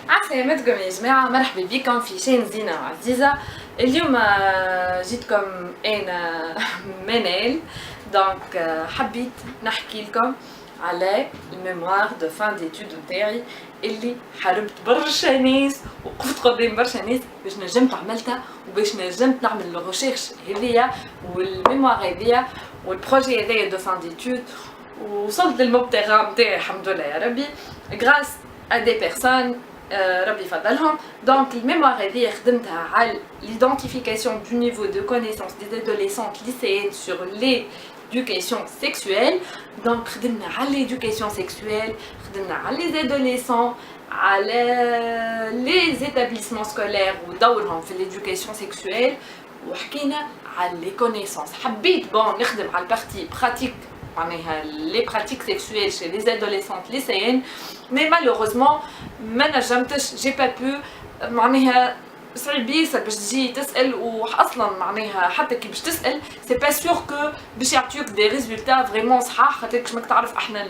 عسلامتكم يا جماعة، مرحبا بكم في شين زينة وعزيزة. اليوم جيتكم أنا منال. دونك حبيت نحكي لكم على الميموار دو فان ديتود نتاعي اللي حاربت برشا ناس وقفت قدام برشا ناس باش نجمت عملتها وباش نجمت نعمل لو ريشيرش هذيا والميموار هذيا والبروجي هذايا دو فان ديتود، ووصلت للمبتغى نتاعي الحمد لله يا ربي غراس à des personnes ربي يفضلهم. دونك الميموار هذه خدمتها على l'identification du niveau de connaissance des adolescentes lycéennes sur l'éducation sexuelle. دونك خدمنا على l'éducation sexuelle، خدمنا على les adolescents، على les établissements scolaires ودورهم في l'éducation sexuelle، وحكينا على les connaissances. حبيت نخدم على البارتي براتيك معناها les pratiques sexuelles chez les adolescentes lycéennes، mais malheureusement ما نجمتش، j'ai pas pu. معناها صعيب ياسر باش تجي تسال، واصلا معناها حتى كي باش تسال سي با سور كو باش يعطيوك دي ريزولتا فريمون صحاح، خاطرش ماك تعرف احنا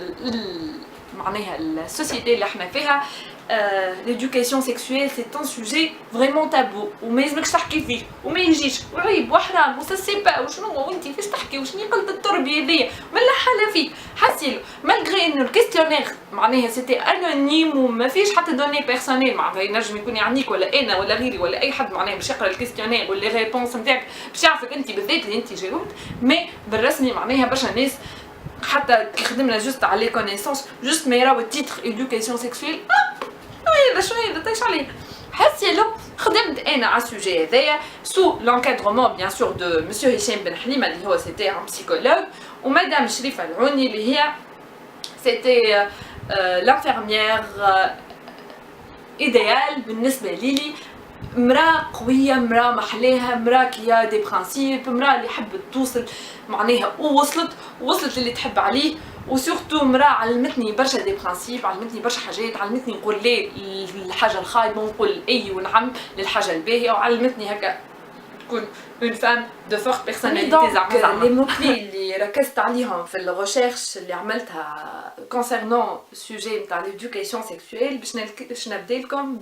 معناها السوسيتي اللي احنا فيها l'éducation sexuelle c'est un sujet vraiment tabou وما يلزمكش تحكي فيه وما يجيش وعيب وحرام وساسي با وشنو وانت فاش تحكي وشنو قلت التربيه هذيا ولا حاله فيك حسيلو مالغري انه الكيستيونير معناها سيتي انونيم وما فيش حتى دوني بيرسونيل، معناها ينجم يكون يعنيك ولا انا ولا غيري ولا اي حد معناها باش يقرا الكيستيونير واللي ريبونس نتاعك باش يعرفك انت بالذات اللي انت جاوبت. مي بالرسمي معناها برشا ناس حتى كي خدمنا جوست على لي كونيسونس جوست ما يراو التيتر إيدوكاسيون سيكسويل شنو هذا طيش عليه. حسيلو خدمت انا على السوجي هذايا سو لونكادرومون بيان سور دو مسيو هشام بن حليمه اللي هو سيتي ان بسيكولوج، ومدام شريفه العوني اللي هي سيتي لانفيرميير ايديال بالنسبه ليلي. مراه قويه، مراه محلاها، مراه كيا دي برانسيب، مراه اللي حبت توصل معناها ووصلت اللي تحب عليه، وسورتو مراه علمتني برشا دي برانسيب، علمتني برشا حاجات، علمتني نقول لا للحاجه الخايبه ونقول اي ونعم للحاجه الباهيه، وعلمتني هكا تكون اون فام دو فورت بيرسوناليتي زعما. لي موكلي اللي ركزت عليهم في الريشيرش اللي عملتها كونسيرنون سوجي نتاع ليدوكاسيون سيكسويل باش نبدا لكم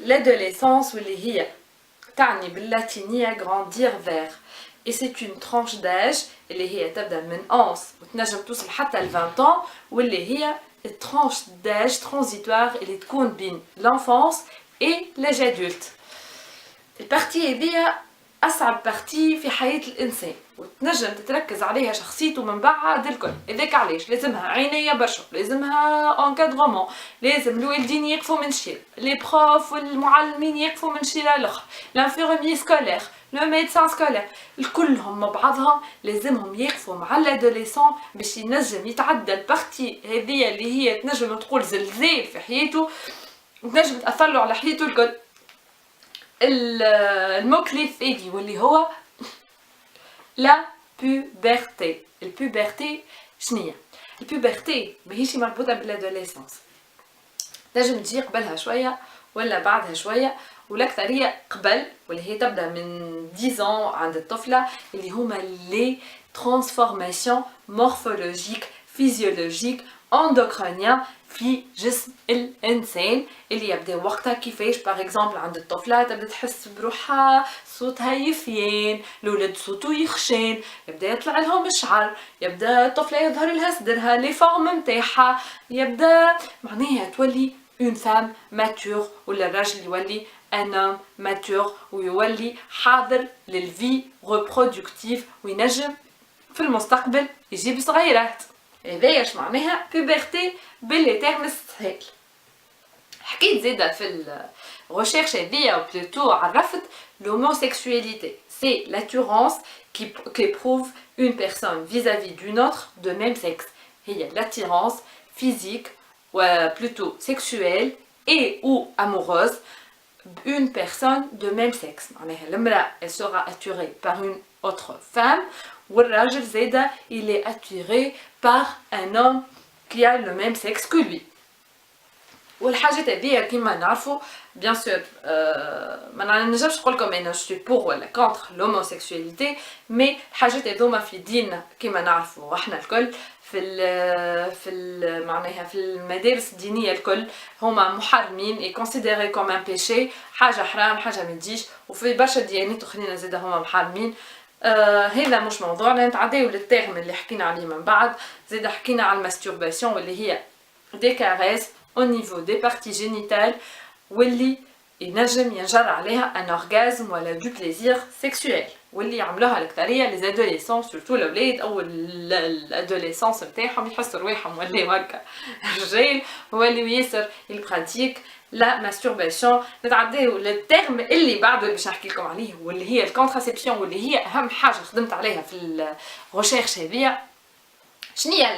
l'adolescence واللي هي تعني باللاتينية grandir vers، et c'est une tranche d'âge اللي هي تبدا من 11 وتنجم توصل حتى ل 20 ans، واللي هي tranche d'âge transitoire اللي تكون بين l'enfance et l'âge adulte. البارتي هذيا أصعب بارتي في حياة الإنسان وتنجم تتركز عليها شخصيته من بعد الكل. هذاك علاش لازمها عناية برشا، لازمها انكادرومون، لازم الوالدين يقفوا من شير، لي بروف والمعلمين يقفوا من شيرة الاخر، لانفيرمي سكولير، لو ميدسان سكولير، الكلهم مع بعضهم لازمهم يقفوا مع الادوليسون باش ينجم يتعدى البارتي هذيا اللي هي تنجم تقول زلزال في حياته وتنجم تأثر له على حياته الكل. الموكلي الثاني واللي هو لا بوبرتي. البوبرتي شنية؟ البوبرتي ماهيش مربوطة بالادوليسونس، تنجم تجي قبلها شوية ولا بعدها شوية، والأكثرية قبل واللي هي تبدا من 10 ans عند الطفلة، اللي هما لي ترانسفورماسيون مورفولوجيك فيزيولوجيك اندوكرينيان في جسم الانسان، اللي يبدا وقتها كيفاش باغ اكزومبل عند الطفله تبدا تحس بروحها صوتها يفيان، الولد صوته يخشن، يبدا يطلع لهم الشعر، يبدا الطفله يظهر لها صدرها لي فورم نتاعها، يبدا معناها تولي اون فام ماتور، ولا الراجل يولي ان هوم ماتور ويولي حاضر للفي ريبرودكتيف وينجم في المستقبل يجيب صغيرات. هذايا اش معناها بوبرتي باللي تيرم السهل. حكيت زاده في الريشيرش هذيا وبلوتو عرفت l'homosexualité c'est l'attirance qu'éprouve une personne vis-à-vis d'une autre de même sexe. هي l'attirance physique ou plutôt sexuelle et ou amoureuse une personne de même sexe. معناها المرأة elle sera attirée par une autre femme والراجل زاده il est attiré par un homme qui a le même sexe que lui. والحاجات هذيا كيما نعرفوا بيان سور ما نجمش نقول لكم انا جو بور ولا كونتر لوموسيكسواليتي، مي الحاجات هذوما في ديننا كيما نعرفوا احنا الكل معناها في المدارس الدينيه الكل هما محرمين اي كونسيديري كوم ان بيشي، حاجه حرام حاجه ما تجيش، وفي برشا ديانات اخرين زاده هما محرمين. هذا مش موضوعنا، نتعداو للتيرم اللي حكينا عليه من بعد. زاده حكينا على الماستورباسيون واللي هي دي كاريس au niveau des parties génitales واللي ينجم ينجر عليها ان اورغازم ولا دو بليزير سيكسويل، واللي يعملوها الاكثريه لي ادوليسون سورتو الاولاد او الادوليسونس نتاعهم يحسوا رواحهم ولاو هكا رجال، ولاو ياسر البراتيك لا ماستورباسيون. نتعداو للتيرم اللي بعده اللي باش نحكي لكم عليه واللي هي الكونتراسيبسيون، واللي هي اهم حاجه خدمت عليها في الريشيرش هذيا. شنيا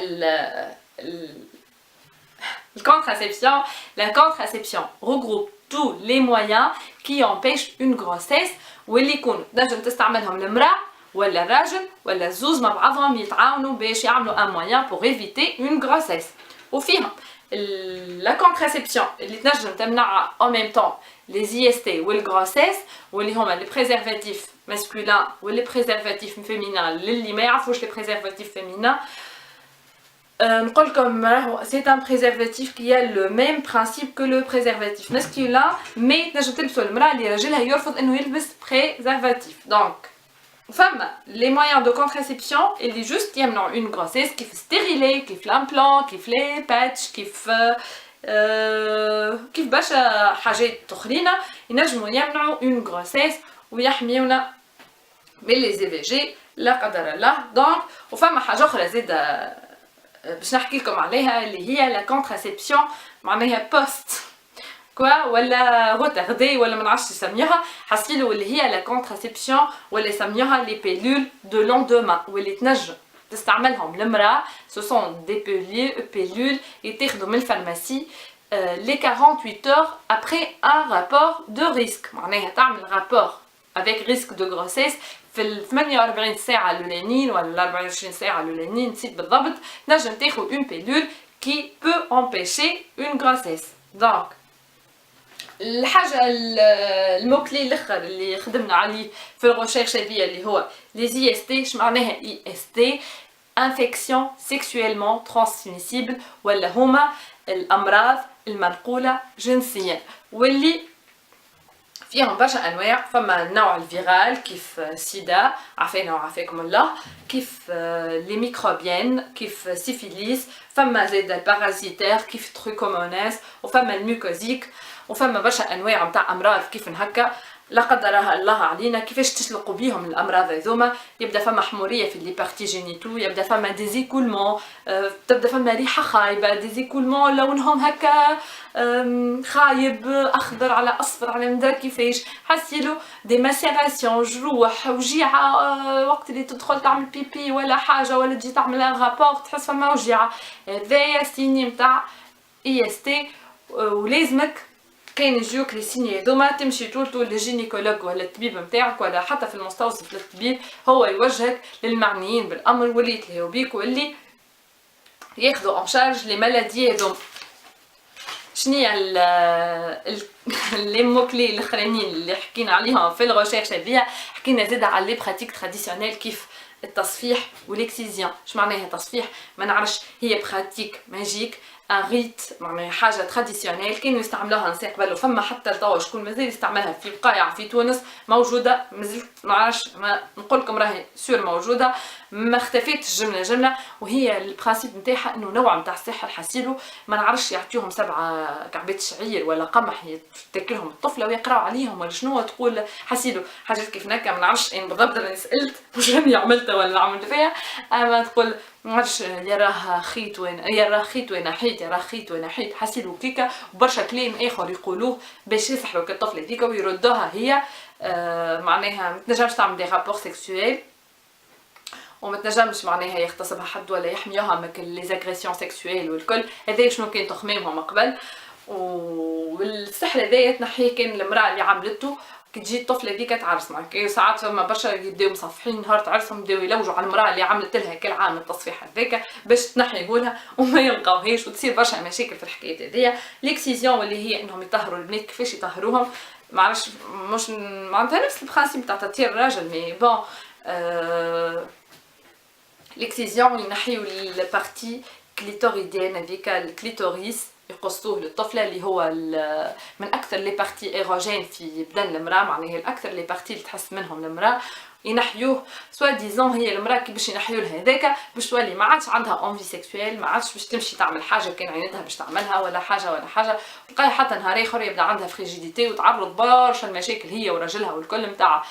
la contraception regroupe tous les moyens qui empêchent une grossesse واللي يكونوا تنجم تستعملهم المرأة ولا الراجل ولا الزوز مع بعضهم يتعاونوا باش يعملوا ان موان pour éviter une grossesse. وفيهم la contraception اللي تنجم تمنع en même temps les IST والgrossesse واللي هما les préservatifs masculins واللي préservatifs féminins للي ما يعرفوش les préservatifs féminins. C'est un préservatif qui a le même principe que le préservatif masculin, mais تنجم تلبسو المرأة اللي راجلها يرفض انه يلبس préservatif. Donc فما les moyens de contraception اللي juste يمنعوا une grossesse كيف ستيريلي كيف l'implant كيف les patchs كيف برشا حاجات اخرين ينجموا يمنعوا une grossesse ويحميونا من les IVG لا قدر الله. دونك وفما حاجة أخرى زادة باش نحكي لكم عليها اللي هي لا كونتراسيبسيون معناها بوست كوا ولا روتاردي ولا ما نعرفش يسميوها حسيلو، اللي هي لا كونتراسيبسيون ولا يسميوها لي بيلول دو لوندومان واللي تنجم تستعملهم المراه. سو سون دي بيلول يتاخذوا من الفارماسي لي 48 heures après un rapport de risque، معناها تعمل رابور avec risque de grossesse في 48 ساعة الأولانيين ولا 24 ساعة الأولانيين نسيت بالضبط، نجم تاخذ اون بيلول كي بو امبيشي اون غروسيس. دونك الحاجة الموكلي الاخر اللي خدمنا عليه في الريشيرش هذيا اللي هو لي اي اس تي. اش معناها اي اس تي؟ انفيكسيون سيكسويلمون ترانسميسيبل ولا هما الأمراض المنقولة جنسيا، واللي فيهم برشا انواع. فما النوع الفيرال كيف سيدا عافانا وعافاكم الله، كيف لي ميكروبيان كيف سيفيليس، فما زاد البارازيتير كيف تروكوموناس، وفما الميوكوزيك، وفما برشا انواع نتاع امراض كيف هكا لا قدرها الله علينا كيفاش تسلقوا بيهم الامراض هذوما. يبدا فما حموريه في لي بارتي جينيتو، يبدا فما ديزيكولمون، تبدا فما ريحه خايبه، ديزيكولمون لونهم هكا خايب اخضر على اصفر على مدري كيفاش، حسيلو دي ماسيراسيون جروح وجيعه وقت اللي تدخل تعمل بيبي ولا حاجه ولا تجي تعمل ان رابور تحس فما وجيعه. هذايا سيني نتاع اي اس تي، ولازمك كاين يجيوك لي سيني هذوما تمشي طول للجينيكولوج ولا الطبيب نتاعك ولا حتى في المستوصف للطبيب، هو يوجهك للمعنيين بالامر واللي يتلاهوا بيك واللي ياخذوا ان شارج لي مالادي هذوما. شنيا لي موكلي الاخرانيين اللي حكينا عليهم في الريشيرش هذيا؟ حكينا زاد على لي براتيك تراديسيونيل كيف التصفيح والاكسيزيون. اش معناها تصفيح؟ ما نعرفش، هي براتيك ماجيك ان ريت معناها حاجه تراديسيونيل كانوا يستعملوها الناس قبل، وفما حتى لتوا شكون مازال يستعملها في بقايع في تونس موجوده، مازلت ما نعرفش ما نقول لكم راهي سور موجوده ما اختفيتش جمله، وهي البرانسيب نتاعها انه نوع نتاع الصحه الحسيلو. ما نعرفش يعطيوهم 7 كعبات شعير ولا قمح تاكلهم الطفله ويقراو عليهم ولا شنو تقول حسيلو حاجات كيف هكا. ما نعرفش انا بالضبط، انا سالت مش راني عملتها ولا عملت فيها، اما تقول ما عرفش يراه خيط وين يراه خيط وين حيت يراه خيط وين حيت حسيلو كيكا، وبرشا كلام اخر يقولوه باش يسحروا الطفله هذيك ويردوها هي. معناها ما تنجمش تعمل دي رابور سيكسويل وما تنجمش معناها يغتصبها حد ولا يحميوها من لي زاغريسيون سيكسويل والكل. هذا شنو كان تخمامهم قبل، والسحر هذايا تنحيه كان المراه اللي عملته كي تجي الطفله هذيك تعرس معك ساعات فما برشا يبداو مصفحين نهار عرسهم يبداو يلوجوا على المراه اللي عملت لها كل عام التصفيح هذاك باش تنحيهولها وما يلقاوهاش وتصير برشا مشاكل في الحكايات هذيا. ليكسيزيون واللي هي انهم يطهروا البنات كيفاش يطهروهم معرفش مش معناتها نفس البرانسيب تاع تطهير الراجل مي بون ليكسيزيون ينحيو البارتي كليتوريديان هذيك الكليتوريس يقصوه للطفله اللي هو من اكثر لي بارتي ايروجين في بدن المراه معناها الاكثر لي بارتي اللي تحس منهم المراه ينحيوه سوا ديزون هي المراه كي باش ينحيو لها هذاك باش تولي ما عادش عندها اونفي سيكسويل ما عادش باش تمشي تعمل حاجه كان عينتها باش تعملها ولا حاجه تلقاي حتى نهار اخر يبدا عندها فريجيديتي وتعرض برشا المشاكل هي وراجلها والكل نتاع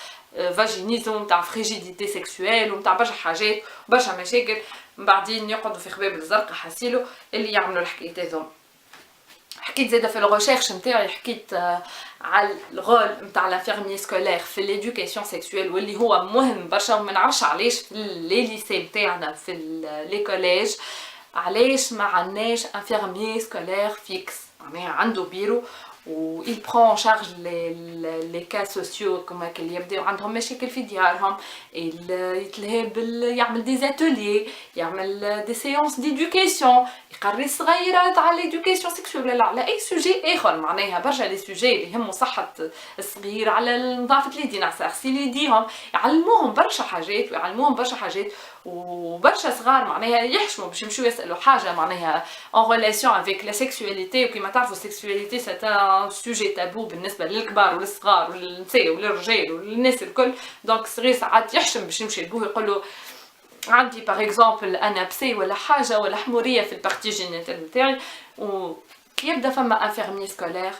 فاجينيزم نتاع فريجيديتي سيكسويل ونتاع برشا حاجات وبرشا مشاكل من بعدين يقعدوا في خباب الزرقاء حاسيلو اللي يعملوا الحكايات هذوما. حكيت زاده في الريشيرش نتاعي حكيت على الرول نتاع لانفيرمي سكولير في ليدوكاسيون سيكسويل واللي هو مهم برشا وما نعرفش علاش في لي ليسي نتاعنا في لي كوليج علاش ما عندناش انفيرمي سكولير فيكس معناها عنده بيرو و il prend en charge les cas sociaux كما اللي يبداو عندهم مشاكل في ديارهم يتلهى يعمل دي زاتولي يعمل دي سيونس ديدوكاسيون يقري الصغيرات على ليدوكاسيون سيكسويل ولا على اي سوجي اخر معناها برشا لي سوجي اللي يهموا صحه الصغير على نظافه اليدين على غسيل يديهم يعلموهم برشا حاجات وبرشا صغار معناها يحشموا باش يمشيو يسالوا حاجه معناها اون ريلاسيون افيك لا سيكسواليتي وكيما تعرفوا السيكسواليتي سي ان سوجي تابو بالنسبه للكبار والصغار والنساء والرجال والناس الكل دونك الصغير ساعات يحشم باش يمشي لبوه يقول له عندي باغ اكزومبل انا بسي ولا حاجه ولا حموريه في البارتي جينيتال نتاعي ويبدا فما انفيرمي سكولير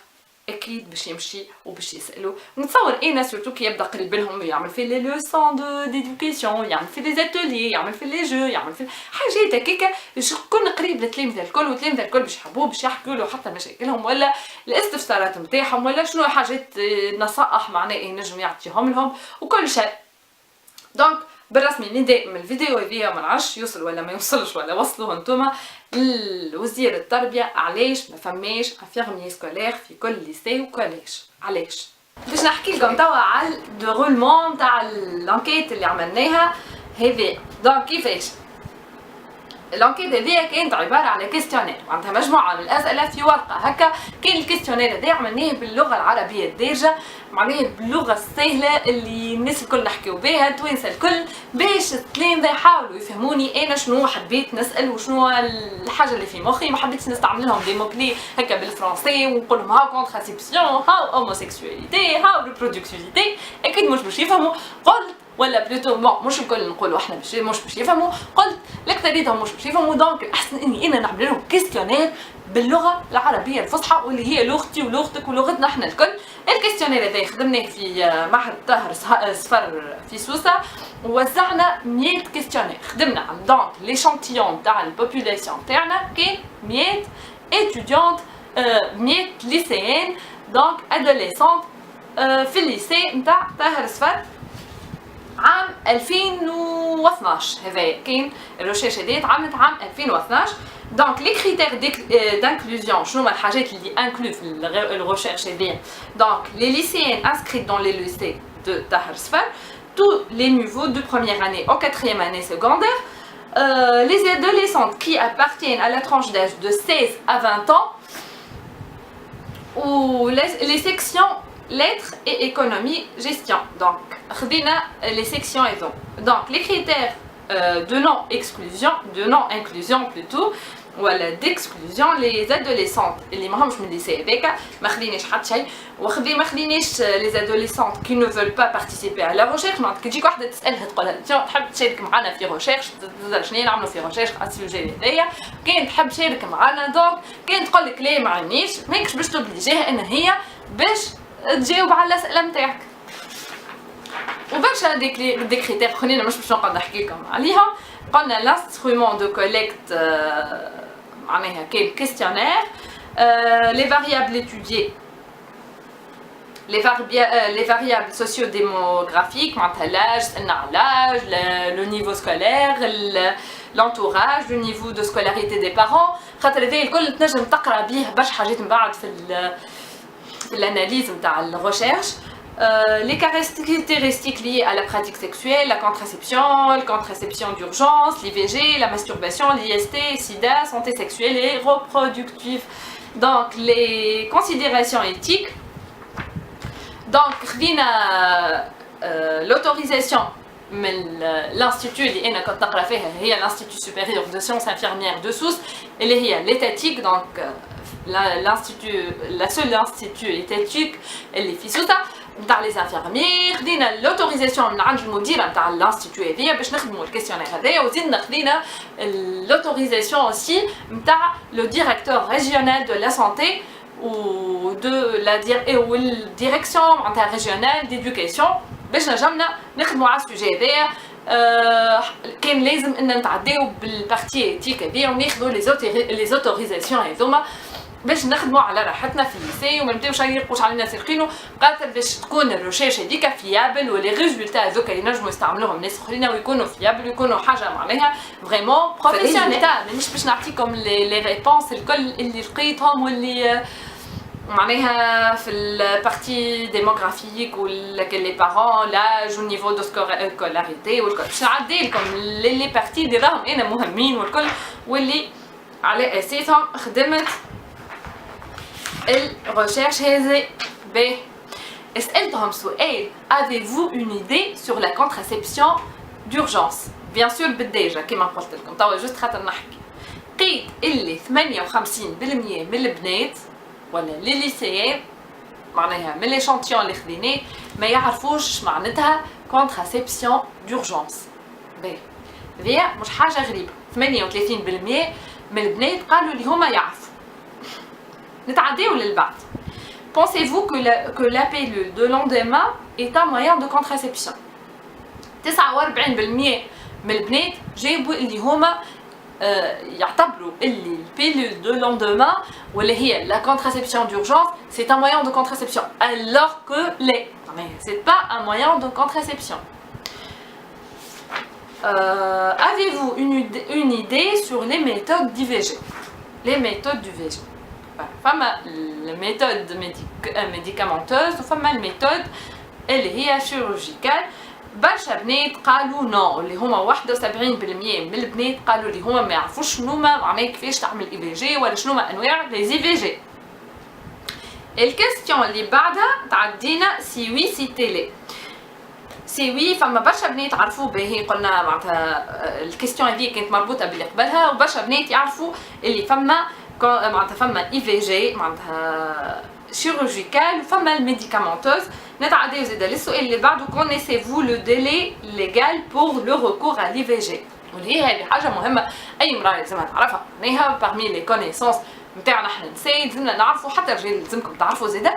اكيد باش يمشي وباش يسالو نتصور انا سورتو كي يبدا قريب لهم يعمل في لي لوسون دو ديدوكاسيون يعمل في لي زاتولي يعمل في لي جو يعمل في حاجات هكاكا باش يكون قريب للتلاميذ الكل والتلاميذ الكل باش يحبوه باش يحكوا له حتى مشاكلهم ولا الاستفسارات نتاعهم ولا شنو حاجات نصائح معناه ينجم يعطيهم لهم وكل شيء. دونك بالرسمي نداء من الفيديو هذيا ما نعرفش يوصل ولا ما يوصلش ولا وصلوه نتوما لوزير التربيه علاش ما فماش انفيرمي سكولير في كل ليسي وكوليج علاش. باش نحكي لكم توا على الديرولمون تاع الانكيت اللي عملناها هذه. دونك كيفاش الانكيت هذيا كانت عباره على كيستيونير معناتها مجموعه من الاسئله في ورقه هكا. كان الكيستيونير هذا عملناه باللغه العربيه الدارجه معناها باللغه السهله اللي الناس الكل نحكيو بها التوانسه الكل باش التلامذه يحاولوا يفهموني انا شنو حبيت نسال وشنو الحاجه اللي في مخي. ما حبيتش نستعمل لهم دي موكلي هكا بالفرنسي ونقول لهم هاو كونتراسيبسيون هاو هوموسيكسواليتي هاو ريبرودكتيفيتي اكيد مش باش يفهموا. قلت ولا بلوتو مش الكل نقولوا احنا مش باش يفهموا. قلت الاكثريتهم مش باش يفهموا دونك الاحسن اني انا نعمل لهم كيستيونير باللغه العربيه الفصحى واللي هي لغتي ولغتك ولغتنا احنا الكل. الكيستيونير هذا خدمناه في معهد طاهر صفر في سوسه ووزعنا 100 كيستيونير. خدمنا دونك ليشانتيون تاع البوبولاسيون تاعنا كان 100 اتيديونت 100 ليسيين دونك ادوليسونت في الليسي نتاع طاهر صفر عام 2012. هذا كان الريشيرش هذه تعملت عام 2012. دونك لي كريتير دانكلوزيون شنو هما الحاجات اللي انكلو في الريشيرش هذه. دونك لي ليسيين انسكريت دون لي ليسي دو طاهر صفر tous les niveaux de première année au 4e année secondaire, les adolescentes qui appartiennent à la tranche d'âge de 16 à 20 ans ou les sections lettres et économie gestion. Donc خدينا les sections et donc les critères de non inclusion plutôt ولا d'exclusion. les adolescentes اللي ماهمش من الليسي هذاك ما خديناش حتى شيء ما خديناش les adolescentes qui ne veulent pas participer à la recherche. معناتها كي تجيك وحده تسالها تقولها انت تحب تشارك معنا في ريشيرش شنو نعملوا في ريشيرش على السوجي هذايا كان تحب تشارك معنا دونك كان تقول لك لا ما عنديش ماكش باش توبليجيها ان هي باش تجاوب على الاسئله نتاعك. وبرشا دي كريتير اخرين مش باش نقعد نحكي لكم عليهم. قلنا l'instrument de collecte معناها كان questionnaire les variables étudiées les variables socio-démographiques معناتها l'âge سألنا على l'âge le niveau scolaire l'entourage le niveau de scolarité des parents. خاطر هذا الكل تنجم تقرا بيه برشا حاجات من بعد في الاناليز نتاع الريشيرش. les caractéristiques liées à la pratique sexuelle, la contraception d'urgence, l'IVG, la masturbation, l'IST, SIDA, santé sexuelle et reproductive. Donc les considérations éthiques. Donc l'autorisation من l'institut اللي انا كنت نقرا فيها هي l'institut supérieur de sciences infirmières de Sousse اللي هي l'étatique. donc la seule institut étatique اللي في سوسة نتاع لي انفيرمير. خدينا لوتوريزاسيون من عند المديره نتاع الانستيتو هذيا باش نخدموا الكيستيونير هذايا، وزيدنا خدينا لوتوريزاسيون اوسي نتاع لو ديريكتور ريجيونال دو لا سانتي و دو لا والديريكسيون نتاع ريجيونال ديدوكاسيون باش نجمنا نخدموا على السوجي هذايا. كان لازم ان نتعداو بالبارتي ايتيك هذيا وناخذوا لي زوتوريزاسيون هذوما باش نخدموا على راحتنا في الليسي وما نبداوش يرقوش علينا سرقينو، خاطر باش تكون الريشيرش هذيك فيابل ولي ريزولتا هذوك ينجموا يستعملوهم ناس اخرين ويكونوا فيابل ويكونوا حاجه معناها فريمون بروفيسيونيل. مانيش باش نعطيكم لي ريبونس الكل اللي لقيتهم واللي معناها في البارتي ديموغرافيك ولا لي بارون لاج والنيفو دو سكولاريتي والكل باش نعدي لكم لي بارتي اللي راهم انا مهمين والكل واللي على اساسهم خدمت الريشيرش هذه. ب سألتهم سؤال avez-vous une idée sur la contraception d'urgence؟ bien sûr بالديجا كيما قلت لكم توا جوست خاطر نحكي. لقيت اللي 58% من البنات ولا لي ليسيين معناها من ليشانتيون اللي خديناه ما يعرفوش معناتها كونتراسيبسيون دورجونس. باهي هذيا مش حاجه غريبه، 38% من البنات قالوا اللي هما يعرفوا. نتعداو للبعض. Pensez-vous que la pilule de lendemain est un moyen de contraception؟ 49% من البنات جاوبوا اللي هما يعتبروا اللي البيلول دو لوندومان ولا هي لا contraception d'urgence c'est un moyen de contraception alors que c'est pas un moyen de contraception. Avez-vous une idée sur les méthodes d'IVG؟ les méthodes d'IVG فما الميثود médicamenteuse وفما الميثود اللي هي chirurgicale. برشا بنات قالوا نو، اللي هما 71% من البنات قالوا اللي هما ما يعرفوش شنوما معناها كيفاش تعمل اي في جي ولا شنوما انواع لي زي في جي. الكاستيون اللي بعدها تعدينا سي وي سي تيلي. سي وي فما برشا بنات عرفوا باهي قلنا معناتها الكاستيون هذه كانت مربوطه باللي قبلها، وبرشا بنات يعرفوا اللي فما معناتها فما اي في جي معناتها chirurgicale وفما الميديكامونتوز. نتعداو زاده للسؤال اللي بعده connaissez-vous le délai légal pour le recours à l'IVG؟ واللي هذه حاجه مهمه اي امراه لازمها تعرفها معناها parmi les connaissances نتاعنا احنا نساء لازمنا نعرفوا حتى الرجال لازمكم تعرفوا زاده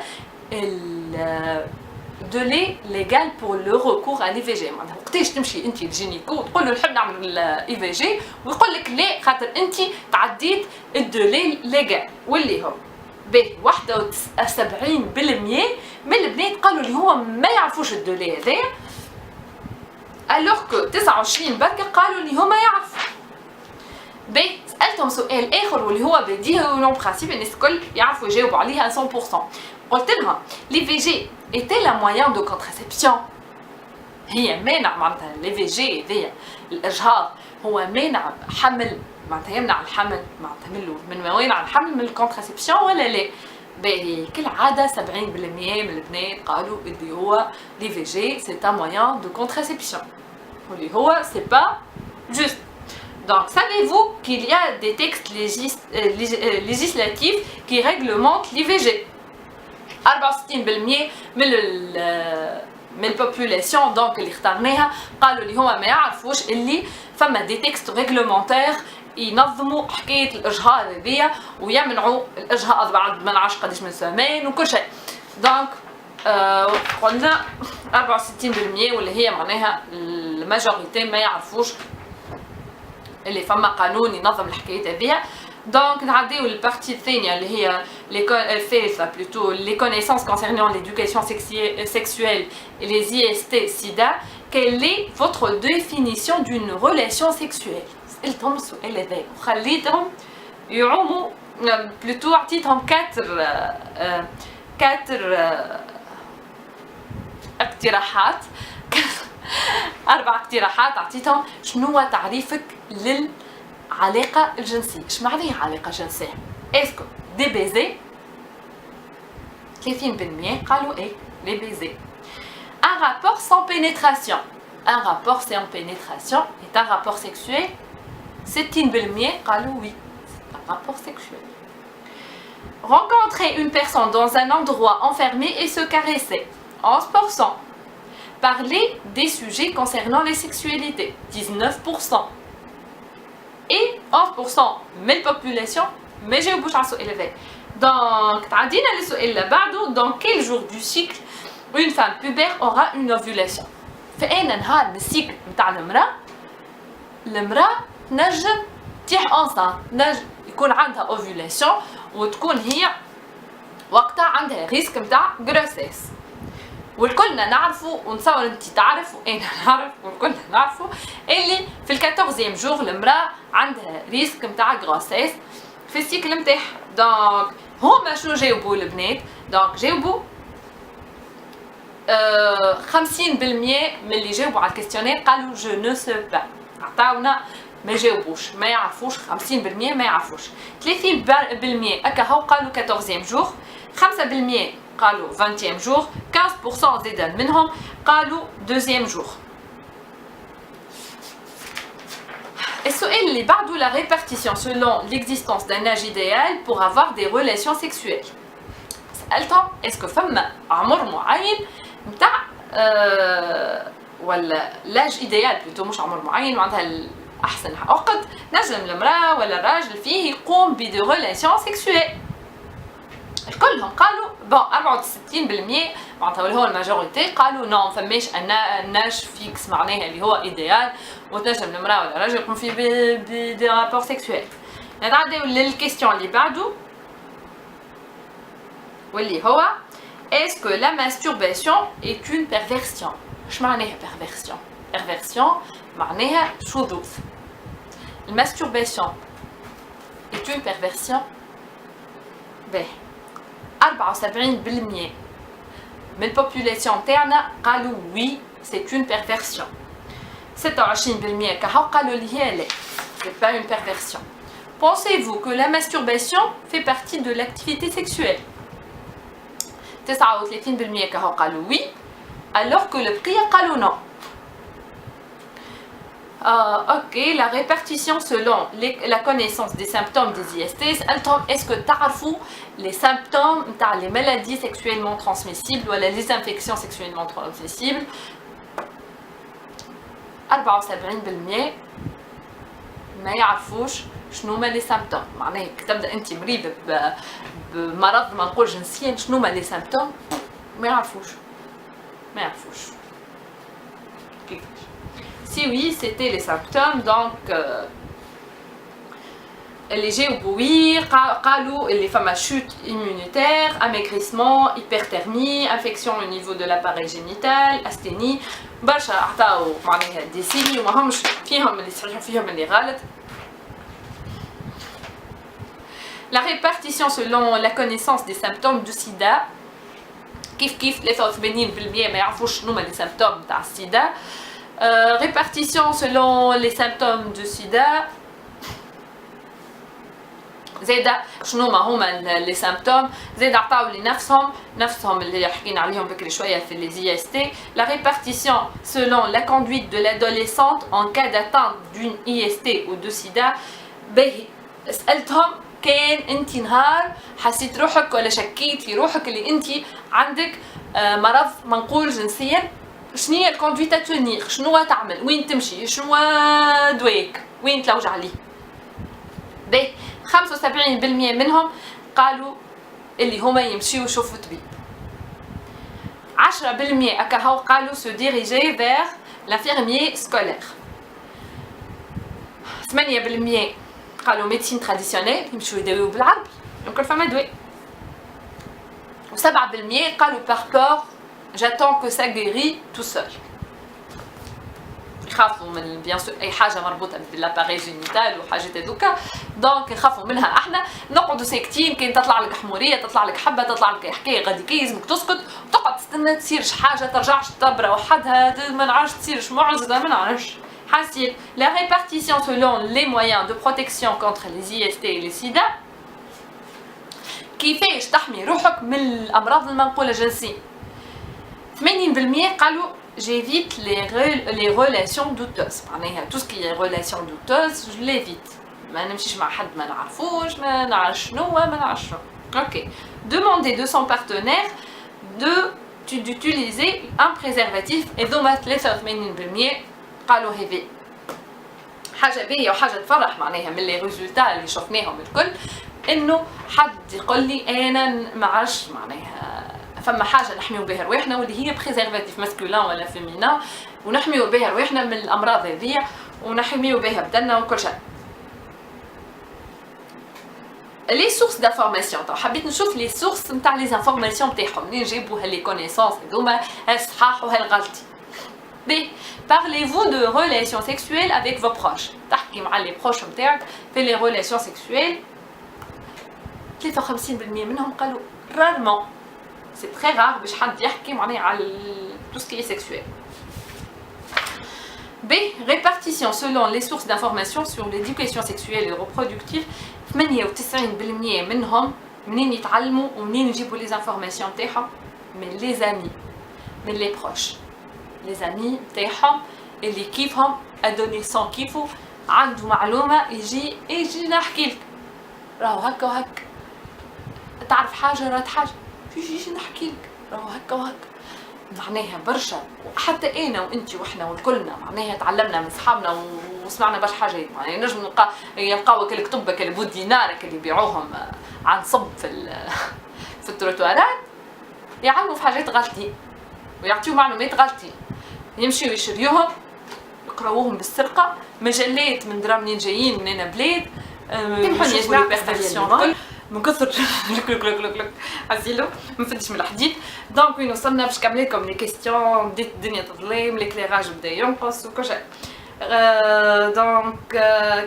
délai légal pour le recours à l'IVG. معناها وقتاش تمشي انت للجينيكو وتقول له نحب نعمل الاي في جي ويقول لك لا خاطر انت تعديت الدولي ليغال واللي هو باهي 71% من البنات قالوا اللي هو ما يعرفوش الدولي هذايا الوغ كو 29 بركه قالوا اللي هما يعرفوا. باهي سالتهم سؤال اخر واللي هو بديهي ولون برانسيب الناس الكل يعرفوا يجاوبوا عليها 100%. قلت لهم لي في جي ايتي لا موان دو كونتراسيبسيون، هي مانع معناتها لي في جي هذايا الاجهاض هو مانع حمل معناتها يمنع الحمل معناتها من موانع الحمل من الكونتراسيبسيون ولا لا؟ باهي كالعاده 70% من البنات قالوا اللي هو لي في جي سي ان موان دو كونتراسيبسيون واللي هو سي با جوست. Donc, savez-vous qu'il y a des textes législatifs qui réglementent l'IVG؟ 64% من البوبولاسيون دونك اللي اخترناها قالوا اللي هما ما يعرفوش اللي فما دي تكست ريغلومونتير ينظموا حكايه الاجهاض هذيا ويمنعوا الاجهاض بعد ما نعرفش قداش من سنين وكل شيء. دونك قلنا 64% واللي هي معناها الماجوريتي ما يعرفوش اللي فما قانون ينظم الحكايات هذيا. دونك نعديو للبارتي الثانيه اللي هي الثالثه بلوتو لي كونيسونس كونسيرنون ليدوكاسيون سيكسويل et les IST SIDA. Quelle est votre définition d'une relation sexuelle؟ سألتهم السؤال هذا وخليتهم يعوموا بلوتو عطيتهم 4 اقتراحات. 4 اقتراحات عطيتهم. شنو هو تعريفك للعلاقة الجنسية؟ ايش معناها علاقة جنسية؟ اسكو دي بيزي؟ 30% قالوا ايه les baisers. Un rapport sans pénétration. Un rapport sans pénétration est un rapport sexuel. 60% قالوا oui, c'est un rapport sexuel. Rencontrer une personne dans un endroit enfermé et se caresser. 11%. Parler des sujets concernant les sexualités. 19%. Et 11% من البوبولاسيون ما جاوبوش على السؤال هذا. Donc تعدينا للسؤال اللي بعده. Dans quel jour du cycle une femme pubère aura une ovulation? فأنا نهار من السيكل نتاع المرأة تنجم تيح انسان، تنجم يكون عندها اوفيولاسيون وتكون هي وقتها عندها ريسك نتاع غروسيس. والكلنا نعرفوا ونتصور انت تعرف وانا نعرف والكلنا نعرفوا اللي في الكاتورزيام جور المرأة عندها ريسك نتاع غروسيس في السيكل نتاعها. دونك هما شنو جاوبوا البنات؟ دونك جاوبوا 50% من اللي جاوبوا على الكيستيونير قالوا جو نو سو با. عطاونا ما جاوبوش ما يعرفوش. 50% ما يعرفوش. 30% هكا هو قالوا 14 جور. 5% قالوا 20 جور. 15% زيدا منهم قالوا 2 جور. السؤال اللي بعده la répartition selon l'existence d'un âge idéal pour avoir des relations sexuelles. سألتهم اسكو فما عمر معين نتاع ولا لاج ايديال بلوتو مش عمر معين معناتها احسن وقت نجم المراه ولا الراجل فيه يقوم بدي ريلاسيون سيكسويل. الكلهم قالوا بون 64% معناتها اللي هو الماجوريتي قالوا نو فماش ناج فيكس معناها اللي هو ايديال وتنجم المراه ولا الراجل يقوم فيه بدي رابور سيكسويل. نتعداو للكيستيون اللي بعده واللي هو est-ce que la masturbation est une perversion? ايش معناها perversion؟ perversion معناها شذوذ. الماستورباسيون est une perversion. باهي 74% من البوبولاسيون تاعنا قالوا oui c'est une perversion. 26% كهو قالوا لي هي لا c'est pas une perversion. Pensez-vous que la masturbation fait partie de l'activité sexuelle? 39% كهو قالوا oui alors que le prix قالوا non. Ok, la répartition selon la connaissance des symptômes des IST. Est-ce que تعرفوا les symptômes نتاع les maladies sexuellement transmissibles ولا les infections sexuellement transmissibles؟ 74% ما يعرفوش شنو هما لي سامبتوم. معناها تبدا انت مريضه بمرض ما نقول جنسيا شنو هما لي سامبتوم ما يعرفوش كيفاش. Si oui c'était les symptômes donc اللي جاوبوا oui قالوا اللي فما chute immunitaire, amaigrissement, hyperthermie, infection au niveau de l'appareil génital, asthénie. برشا عطاو معناها دي سيني وما همش فيهم اللي صحيح فيهم اللي غلط. La répartition selon la connaissance des symptômes du sida. كيف 83% ما يعرفوش شنو هما لي سيمبتوم تاع السيدا. Répartition selon les symptômes du sida. زادا شنو ما هما لي سيمبتوم. زادا عطاو لي نفسهم اللي حكينا عليهم بكري شويه في لي زي اس تي. La répartition selon la conduite de l'adolescente en cas d'atteinte d'une IST ou de sida. باهي سألتهم كان انت نهار حسيت روحك ولا شكيت في روحك اللي انت عندك مرض منقول جنسيا شنو هي الكوندويت تونيغ؟ شنو تعمل؟ وين تمشي؟ شنو دواك؟ وين تلوج عليه؟ باهي 75% منهم قالوا اللي هما يمشيو يشوفوا طبيب. 10% هكا قالوا se diriger vers l'infirmier scolaire. 8% قالوا médecine traditionnelle يمشيو يداويو بالعربي يمكن فما دواء. و7% قالوا par peur j'attends que ça guérit tout seul. يخافوا من بيان سور اي حاجه مربوطه بالاباري جينيتال وحاجات هذوكا، دونك نخافوا منها احنا، نقعدوا ساكتين كي تطلع لك حموريه، تطلع لك حبه، تطلع لك حكايه غادي كي يلزمك تسكت وتقعد تستنى تصيرش حاجه، ترجعش تبرا وحدها، ما نعرفش تصيرش معجزه، ما نعرفش. حاسين la répartition selon les moyens de protection contre les IST et les SIDA. كيفاش تحمي روحك من الامراض المنقوله جنسيا؟ 80% قالوا j'évite les relations douteuses. معناها tout ce qui est relations douteuses je l'évite. ما نمشيش مع حد ما نعرفوش، ما نعرف شنو، ما نعرف شنو. اوكي. Demander de son partenaire d'utiliser un préservatif et دوما 83% قالوا هذي حاجه باهيه وحاجه تفرح معناها من لي ريزولتا اللي شفناهم الكل، انه حد يقول لي انا ما عادش معناها فما حاجه نحميو بها رواحنا واللي هي بريزرفاتيف ماسكولين ولا فيمينا، ونحميو بها رواحنا من الامراض هذيا ونحميو بها بدنا وكل شيء. لي سورس دانفورماسيون، طبعا حبيت نشوف لي سورس نتاع لي انفورماسيون نتاعهم منين جابوا هاللي كونيسونس هذوما، هالصحاح وهالغلطي. B. Parlez-vous de relations sexuelles avec vos proches. تحكي مع les proches نتاعك في les relations sexuelles. 53% منهم قالوا rarement. C'est très rare باش حد يحكي معناها على tout ce qui est sexuel. B. Répartition selon les sources d'information sur l'éducation sexuelle et reproductive. 98% منهم منين يتعلموا ومنين يجيبوا les informations نتاعهم من les amis, من les proches. les amis تاعهم اللي كيفهم adolescents كيفو عنده معلومه يجي نحكي لك راهو هكا وهكا، تعرف حاجه راه حاجه يجي نحكي لك راهو هكا وهكا. معناها برشا، حتى انا وانت واحنا والكلنا معناها تعلمنا من صحابنا وسمعنا برشا حاجات. يعني نجم يلقاو الكتب البود دينارك اللي يبيعوهم عن صب في التروتوارات، يعلموا في حاجات غلطين ويعطيو معلومات غلطين، يمشيو يشريوهم يقراوهم بالسرقه، مجلات من درا منين جايين منين بلاد، يشوفوا لي بيرفيرسيون من كثر لك عزيلو ما فدش من الحديد. دونك وين وصلنا باش كمل لكم لي كيستيون، بدات الدنيا تظلم، ليكليراج بدا ينقص وكل شيء. Donc,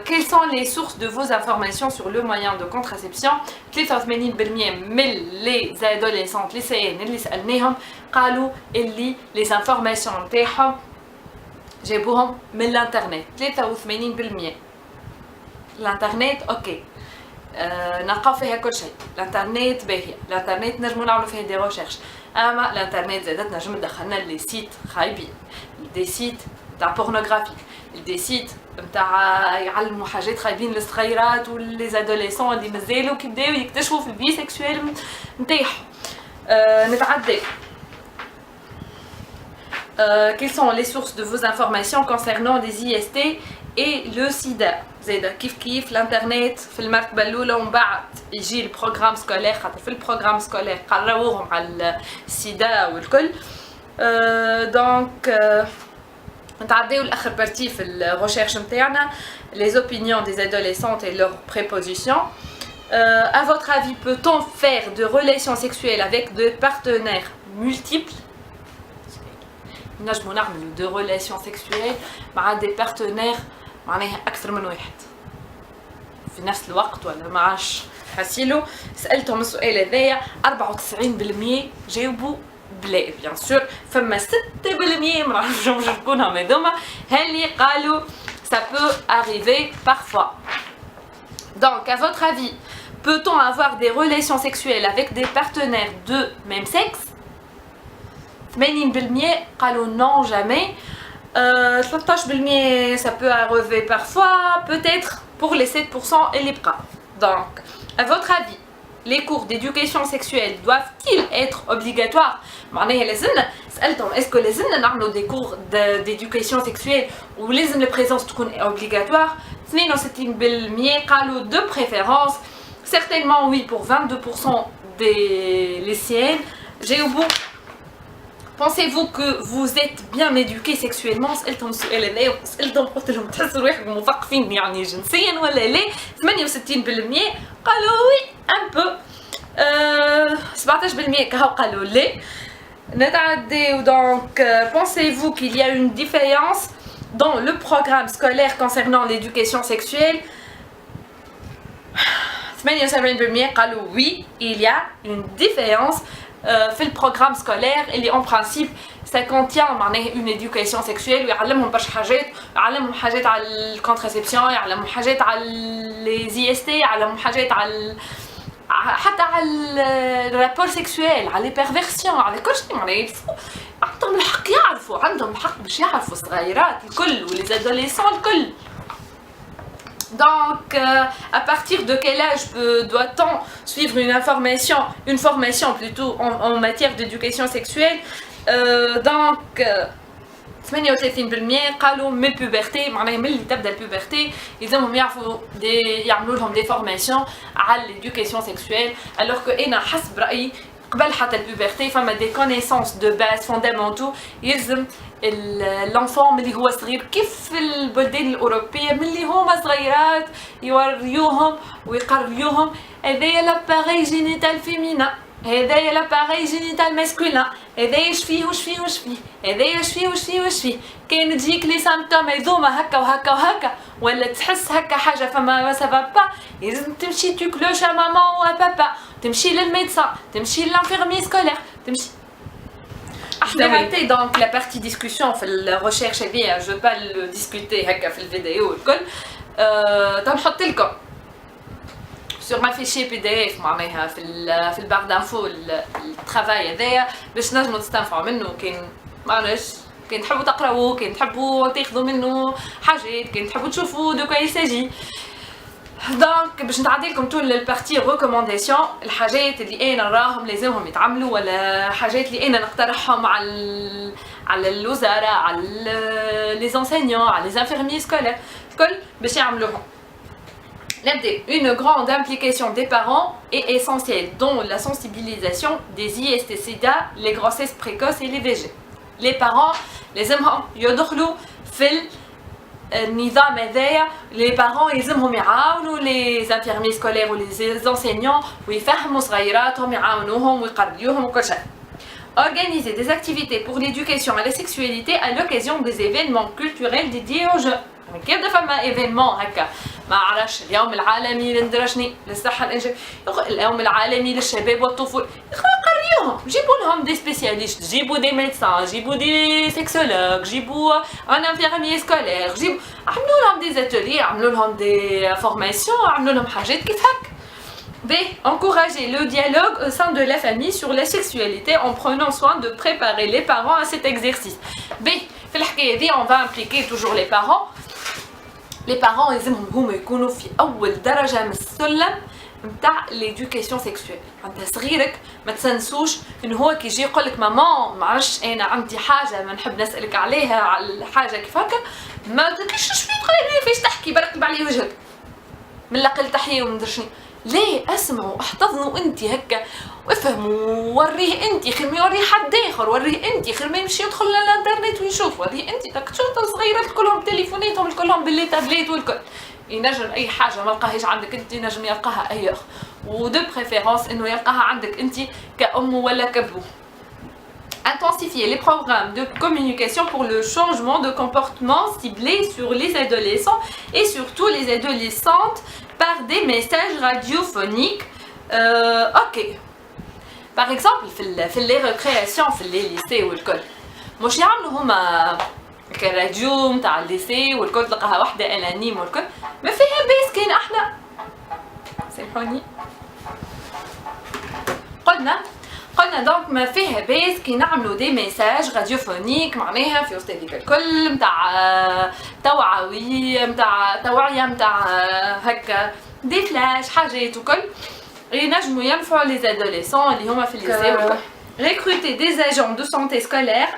quelles sont les sources de vos informations sur le moyen de contraception؟ 83% من les adolescentes lycéennes اللي سألناهم قالوا اللي les informations نتاعهم جابوهم من الانترنت. 83% الانترنت اوكي نلقاو فيها كل شيء، الانترنت باهيه، الانترنت نجمو نعملو فيها دي ريشيرش، اما الانترنت زادت نجم تدخلنا لي سيت خايبين، دي سيت تاع بورنوغرافي، دي سيت نتاع يعلموا حاجات خايبين للصغيرات ولي ادوليسون اللي مازالوا كيبداو يكتشفوا في البي سيكسويل نتاعهم. نتعدى quelles sont les sources de vos informations concernant les IST et le SIDA؟ زادا كيف الانترنت في المرتبه الاولى ومن بعد يجي البروغرام سكولير، خاطر في البروغرام سكولير قراوهم على السيدا والكل. دونك نتعداو لاخر بارتي في الريشيرش نتاعنا، les opinions des adolescentes et leurs prépositions. À votre avis, peut-on faire de relations sexuelles avec des partenaires multiples؟ نجمو نعملو دو ريلاسيون سيكسويل مع دي بارتنير معناها اكثر من واحد في نفس الوقت ولا معاش حاسيلو. سالتهم السؤال هذايا 94% جاوبوا بلا، بيان سور فما 6% ما نعرفش شكونهم هذوما اللي قالوا ça peut arriver parfois. Donc à votre avis, peut-on avoir des relations sexuelles avec des partenaires de même sexe؟ 80% قالوا non jamais. 13% ça peut arriver parfois, peut-être pour les 7% et les bras. Donc, à votre avis, les cours d'éducation sexuelle doivent-ils être obligatoires؟ معناها لازمنا سألتهم est-ce que لازمنا نعملوا des cours d'éducation sexuelle ou لازم la présence تكون obligatoire؟ 62% قالوا de préférence. Certainement oui pour 22% des lycéennes. جاوبوا Pensez-vous que vous êtes bien éduqués sexuellement؟ سألتهم السؤال هذايا وسألتهم قلت لهم تحسوا روحكم مثقفين يعني جنسيا ولا لا؟ 68% قالوا وي ان بو. 17% كهو قالوا لا. نتعداو. Donc pensez-vous qu'il y a une différence dans le programme scolaire concernant l'éducation sexuelle, 78% قالوا oui, il y a une différence في البروغرام سكولير اللي en principe ça contient معناه une éducation sexuelle ويعلمهم برشا حاجات، يعلمهم حاجات على الكونتراسيبسيون، يعلمهم حاجات على les IST، يعلمهم حاجات على حتى على الرابور سيكسويل، على لي بيرفيرسيون، على كل شيء معناه يلفوا عندهم الحق يعرفوا، عندهم الحق باش يعرفوا الصغيرات الكل وليزادوليسون الكل. Donc, à partir de quel âge doit-on suivre une formation plutôt en matière d'éducation sexuelle? Donc, 38% قالوا من البوبرتي، معناها من اللي تبدا البوبرتي يلزمهم يعملوا لهم دي فورماسيون على l'éducation sexuelle، alors que انا حسب رايي قبل حتى البوبرتي فما دي كونيسونس دو باز فوندامونتو يلزم الانفون ملي هو صغير كيف في البلدان الاوروبيه ملي هما صغيرات يوريوهم ويقريوهم هذايا لاباري جينيتال فيمينا، هذايا لاباري جينيتال ماسكولين، هذايا شفيه وشفيه وشفيه، هذايا شفيه وشفيه وشفيه، كاين تجيك لي سامبتوم هذوما هكا وهكا وهكا، ولا تحس هكا حاجه فما سافا با، لازم تمشي تكلوش ا مامان و بابا، تمشي للميدسان، تمشي للانفيرمي سكولير، تمشي. Je vais rater donc la partie discussion في الريشيرش هذيا، جو با لو ديسكوتي هكا في الفيديو الكل. تنحط لكم sur ma fichier PDF معناها في البار دانفو الترافاي هذايا باش نجموا تستنفعوا منه، كاين معليش كاين تحبوا تقراوه، كاين تحبوا تاخذوا منه حاجات، كاين تحبوا تشوفوا دو كوا يساجي. دونك باش نتعدي لكم طول البارتي ريكومونداسيون، الحاجات اللي انا نراهم لازمهم يتعملوا ولا حاجات اللي انا نقترحهم على الوزاره، على لي زونسينيون، على لي انفيرميي سكولير الكل باش يعملوهم. Une grande implication des parents est essentielle, dont la sensibilisation des IST-SIDA, les grossesses précoces et les VG. Les parents, لازمهم يدخلوا في النظام هذايا، les parents يلزمهم يعاونوا les infirmiers scolaires و les enseignants ويفهموا صغيراتهم، يعاونوهم ويقريوهم وكل شيء. Organiser des activités pour l'éducation à la sexualité à l'occasion des événements culturels dédiés aux jeunes. كيف فما ايفينمون هكا ما عرفش اليوم العالمي للدرشني للصحه الانجابيه، اليوم العالمي للشباب والطفوله، قريوهم جيبوا لهم دي سبيسياليست، جيبوا دي ميدسان، جيبوا دي سيكسولوج، جيبوا ان انفيرميي سكولير، جيبوا عملوا لهم دي اتولي، عملوا لهم دي فورماسيون، عملوا لهم حاجات كيف هكا. B. Encourager le dialogue au sein de la famille sur la sexualité en prenant soin de préparer les parents à cet exercice. B. في الحكايه دي on va impliquer toujours les parents. Les parents يلزمهم هما يكونوا في اول درجه من السلم نتاع l'éducation sexuelle. انت صغيرك ما تنسوش انه هو كي يجي يقول لك مامان ما عرفتش انا عندي حاجه ما نحب نسالك عليها على حاجه كيف هكا، ما تقولش اش فيك تقولي فاش تحكي بركب علي وجهك من لقل تحيه ومن درشني. ليه اسمعوا احتضنوا انت هكا وافهموا، وريه انت خير ما يوريه حد اخر، وريه انت خير ما يمشي يدخل للانترنت ويشوف، وريه انت تاك تشوف صغيرات كلهم تليفوناتهم كلهم باللي تابليت والكل، ينجم اي حاجه ما لقاهاش عندك انت ينجم يلقاها اي اخر، ودو بريفيرونس انه يلقاها عندك انت كأم ولا كبو. Intensifier les programmes de communication pour le changement de comportement ciblés sur les adolescents et surtout les adolescentes par des messages radiophoniques. Ok. Par exemple, في les récréations في les lycées والكل مش يعملوا هما كراديو نتاع الليسي والكل تلقاها وحده انانيم والكل، ما فيها بيس كاين احنا سامحوني قلنا دونك ما فيها بيس كي نعملوا دي ميساج راديوفونيك معناها في وسط هذيك الكل نتاع توعويه نتاع توعيه نتاع هكا دي فلاش حاجات وكل ينجموا ينفعوا لي ادوليسون اللي هما في الليسي والكل. Recruter des agents de santé scolaire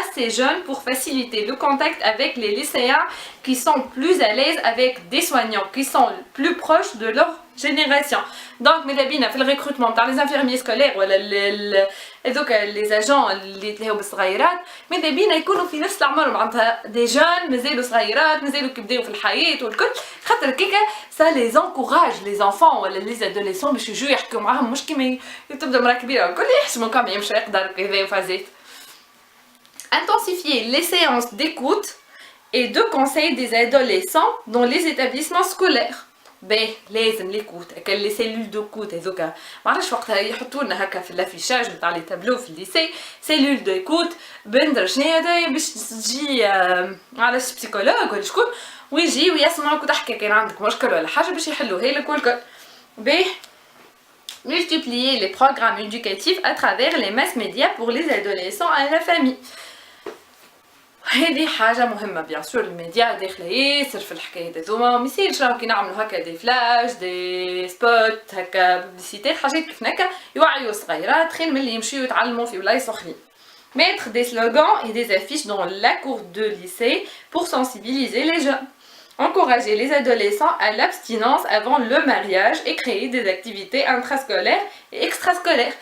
assez jeunes pour faciliter le contact avec les lycéens qui sont plus à l'aise avec des soignants qui sont plus proches de leur génération. Donc مدابينا في الريكروتمون تاع les infirmiers scolaires ولا هذوك les agents اللي تلاقيو بالصغيرات مدابينا يكونوا في نفس العمر معناتها دي جون مازالوا صغيرات مازالوا كيبداو في الحياه والكل، خاطر كيكا سا لي زونكوراج لي زانفون ولا لي ادوليسون باش يجوا يحكوا معاهم مش كيما تبدا مرا كبيره والكل يحشموا كم يمشي يقدر كذا وفازات. Intensifier les séances d'écoute et 2 conseils des adolescents dans les établissements scolaires. باهي لازم ليكوت هكا لي سيلول دو كوت هذوكا معرفش وقتها يحطوا لنا هكا في الافيشاج نتاع لي تابلو في الليسي سيلول دو كوت بندر شنو هذايا باش تجي علاش بسيكولوج ولا شكون ويجي ويسمعك وتحكي كان عندك مشكل ولا حاجه باش يحلوها لك والكل. باهي multiplier les programmes éducatifs à travers les mass médias pour les adolescents et la famille. هذه حاجه مهمه بيان سور الميديا داخله ياسر في الحكايه هذوما ما يصيرش راهو كي نعملوا هكا دي فلاش دي سبوت هكا بوبليسيتي حاجات كيف هكا يوعيوا الصغيرات خير من اللي يمشيو يتعلموا في بلايص اخرين. Mettre des slogans et des affiches dans la cour de lycée pour sensibiliser les jeunes. Encourager les adolescents à l'abstinence avant le mariage et créer des activités intrascolaires et extrascolaires.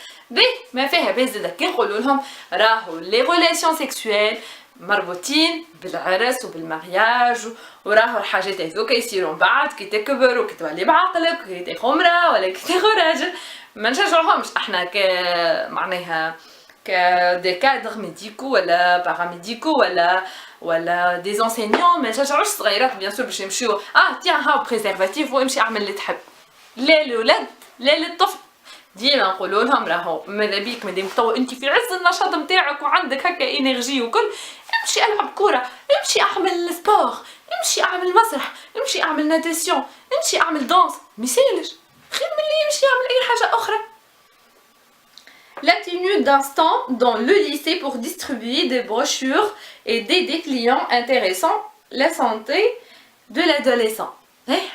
ما فيها باس زادك كي نقولوا لهم راهو les relations sexuelles مربوطين بالعرس وبالمارياج وراهو الحاجات هذوك يصيروا بعد كي تكبر وكي تولي بعقلك كي تاخذ امراه ولا كي تاخذ راجل. ما نشجعوهمش احنا معناها دي كادر ميديكو ولا باراميديكو ولا دي انسينيون. ما نشجعوش الصغيرات بيان سور باش يمشيو تيان هاو بريزيرفاتيف وامشي اعمل اللي تحب. لا الولد لا للطفل ديما نقولوا لهم راهو ماذا بيك مادام توا انت في عز النشاط نتاعك وعندك هكا انرجي وكل امشي العب كوره امشي اعمل سبور امشي اعمل مسرح امشي اعمل ناتاسيون امشي اعمل دانس ميسالش خير من اللي يمشي يعمل اي حاجه اخرى. La tenue d'un stand dans le lycée pour distribuer des brochures et aider des clients intéressant la santé de l'adolescent.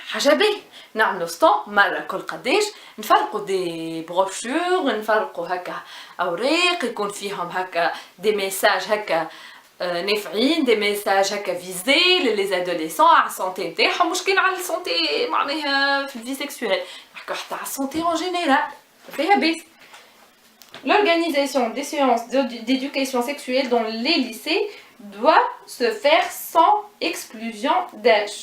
حاجه باهيه نعملوا ستون مرة كل قداش نفرقوا دي بروشور نفرقوا هكا اوراق يكون فيهم هكا دي ميساج هكا نافعين دي ميساج هكا فيزي للي ادوليسون على السونتي نتاعهم مش كان على السونتي معناها في الفي سيكسويل نحكوا حتى على السونتي اون جينيرال فيها بيس. L'organisation des séances d'éducation sexuelle dans les lycées doit se faire sans exclusion d'âge,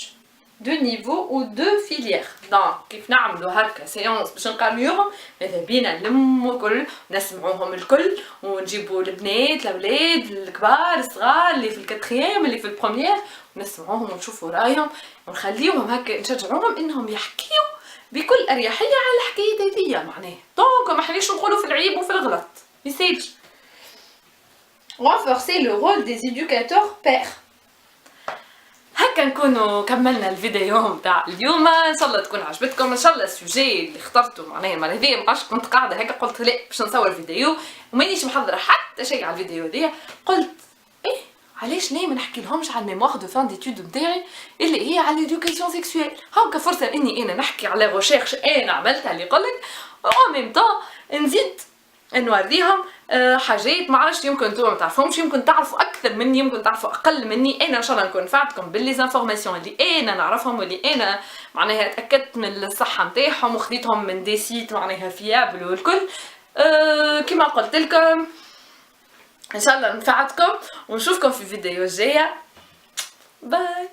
de niveau ou de filière. Donc كيف نعملوا هكا سيونس باش نقريوهم ماذا بينا نلموا الكل نسمعوهم الكل ونجيبوا البنات الاولاد الكبار الصغار اللي في الكاتريام اللي في البروميير ونسمعوهم ونشوفوا رايهم ونخليوهم هكا نشجعوهم انهم يحكيوا بكل اريحيه على الحكايه هذيا معناها دونك ما حنيش نقولوا في العيب وفي الغلط ميساج. renforcer le rôle des éducateurs pairs. هكا نكونوا كملنا الفيديو نتاع اليوم ان شاء الله تكون عجبتكم ان شاء الله السوجي اللي اخترته معناها المره هذيا مابقاش كنت قاعده هكا قلت لا باش نصور فيديو ومانيش محضره حتى شيء على الفيديو هذيا قلت ايه علاش ليه ما نحكي لهمش على الميموار دو فان ديتود نتاعي اللي هي على ليدوكاسيون سيكسويل هاكا فرصه اني انا نحكي على ريشيرش انا عملتها اللي قلت او ميم طون نزيد نوريهم حاجات ما عرفتش يمكن نتوما ما تعرفوهمش يمكن تعرفوا اكثر مني يمكن تعرفوا اقل مني. انا ان شاء الله نكون نفعتكم باللي زانفورماسيون اللي انا نعرفهم واللي انا معناها تاكدت من الصحه نتاعهم وخديتهم من دي سيت معناها فيابل والكل. كما قلت لكم ان شاء الله نفعتكم ونشوفكم في الفيديو الجايه. باي.